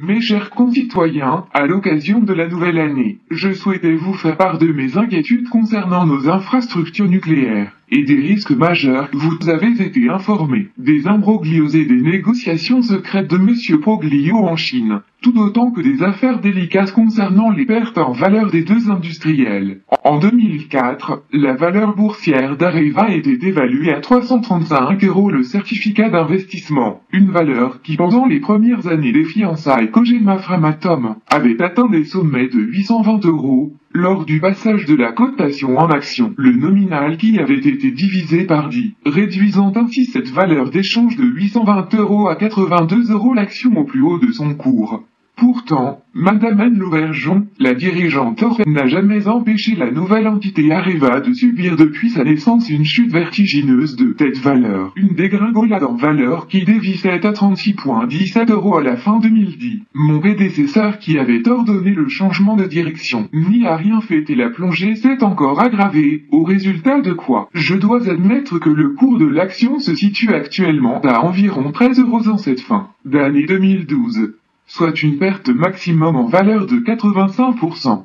Mes chers concitoyens, à l'occasion de la nouvelle année, je souhaitais vous faire part de mes inquiétudes concernant nos infrastructures nucléaires et des risques majeurs. Vous avez été informés des imbroglios et des négociations secrètes de Monsieur Poglio en Chine, tout autant que des affaires délicates concernant les pertes en valeur des deux industriels. En 2004, la valeur boursière d'Areva était évaluée à 335 € le certificat d'investissement, une valeur qui pendant les premières années des fiançailles Kojima Framatome avait atteint des sommets de 820 € lors du passage de la cotation en action, le nominal qui avait été divisé par 10, réduisant ainsi cette valeur d'échange de 820 € à 82 € l'action au plus haut de son cours. Pourtant, Madame Anne Lauvergeon, la dirigeante Orpea, n'a jamais empêché la nouvelle entité Areva de subir depuis sa naissance une chute vertigineuse de cette valeur. Une dégringolade en valeur qui dévissait à 36,17 € à la fin 2010. Mon prédécesseur qui avait ordonné le changement de direction n'y a rien fait et la plongée s'est encore aggravée, au résultat de quoi, je dois admettre que le cours de l'action se situe actuellement à environ 13 € en cette fin d'année 2012. Soit une perte maximum en valeur de 85%.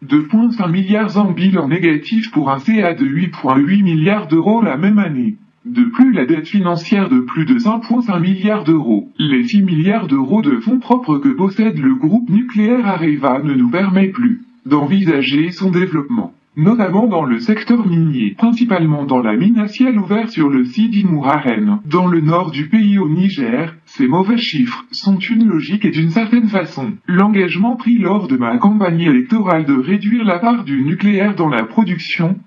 2,5 milliards en bilan négatif pour un CA de 8,8 milliards € la même année. De plus, la dette financière de plus de 5,5 milliards €, les 6 milliards € de fonds propres que possède le groupe nucléaire Areva ne nous permet plus d'envisager son développement, notamment dans le secteur minier, principalement dans la mine à ciel ouvert sur le site d'Imouraren, dans le nord du pays au Niger. Ces mauvais chiffres sont une logique et d'une certaine façon, l'engagement pris lors de ma campagne électorale de réduire la part du nucléaire dans la production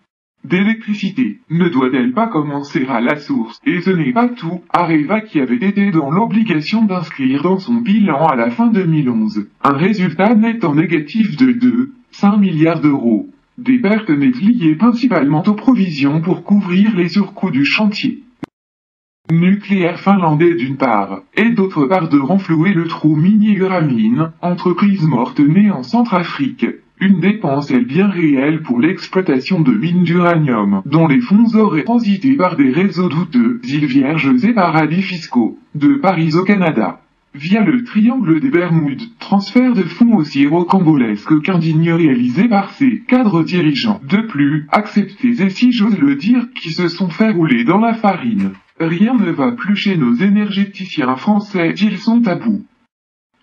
d'électricité ne doit-elle pas commencer à la source? Et ce n'est pas tout, Areva qui avait été dans l'obligation d'inscrire dans son bilan à la fin 2011 un résultat net en négatif de 2,5 milliards €. Des pertes nettes liées principalement aux provisions pour couvrir les surcoûts du chantier nucléaire finlandais d'une part, et d'autre part de renflouer le trou minier Grameen, entreprise morte née en Centrafrique. Une dépense est bien réelle pour l'exploitation de mines d'uranium, dont les fonds auraient transité par des réseaux douteux, îles Vierges et paradis fiscaux, de Paris au Canada, via le triangle des Bermudes, transfert de fonds aussi rocambolesque qu'indigne réalisé par ces cadres dirigeants. De plus, acceptés et si j'ose le dire, qui se sont fait rouler dans la farine. Rien ne va plus chez nos énergéticiens français, ils sont à bout.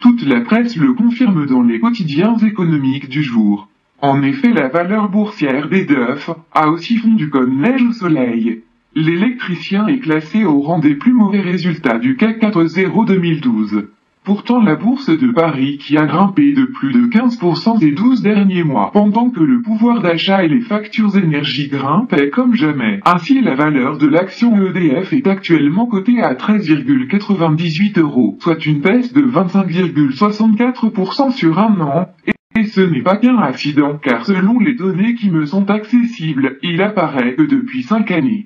Toute la presse le confirme dans les quotidiens économiques du jour. En effet, la valeur boursière d'EDF a aussi fondu comme neige au soleil. L'électricien est classé au rang des plus mauvais résultats du CAC 40 2012. Pourtant la bourse de Paris qui a grimpé de plus de 15% ces 12 derniers mois, pendant que le pouvoir d'achat et les factures énergie grimpaient comme jamais. Ainsi la valeur de l'action EDF est actuellement cotée à 13,98 €, soit une baisse de 25,64% sur un an. Et ce n'est pas qu'un accident, car selon les données qui me sont accessibles, il apparaît que depuis 5 années,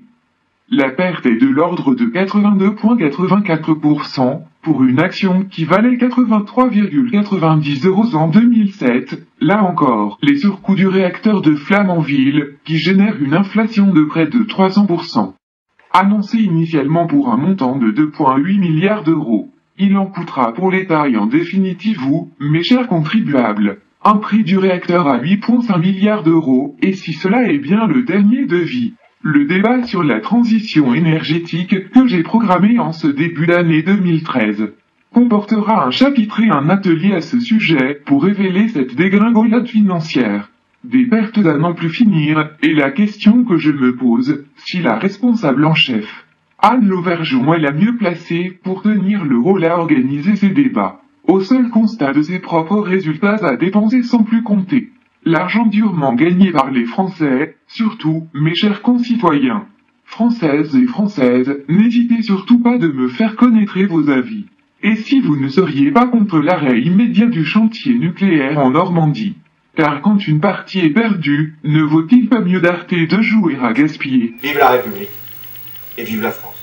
la perte est de l'ordre de 82,84% pour une action qui valait 83,90 € en 2007. Là encore, les surcoûts du réacteur de Flamanville, qui génèrent une inflation de près de 300%. Annoncé initialement pour un montant de 2,8 milliards €. Il en coûtera pour l'État et en définitive vous, mes chers contribuables, un prix du réacteur à 8,5 milliards €, et si cela est bien le dernier devis. Le débat sur la transition énergétique que j'ai programmé en ce début d'année 2013 comportera un chapitre et un atelier à ce sujet pour révéler cette dégringolade financière. Des pertes à n'en plus finir, et la question que je me pose, si la responsable en chef, Anne Lauvergeon, est la mieux placée pour tenir le rôle à organiser ces débats, au seul constat de ses propres résultats à dépenser sans plus compter l'argent durement gagné par les Français. Surtout, mes chers concitoyens, Françaises et Françaises, n'hésitez surtout pas de me faire connaître vos avis. Et si vous ne seriez pas contre l'arrêt immédiat du chantier nucléaire en Normandie? Car quand une partie est perdue, ne vaut-il pas mieux d'arrêter de jouer à gaspiller? Vive la République et vive la France.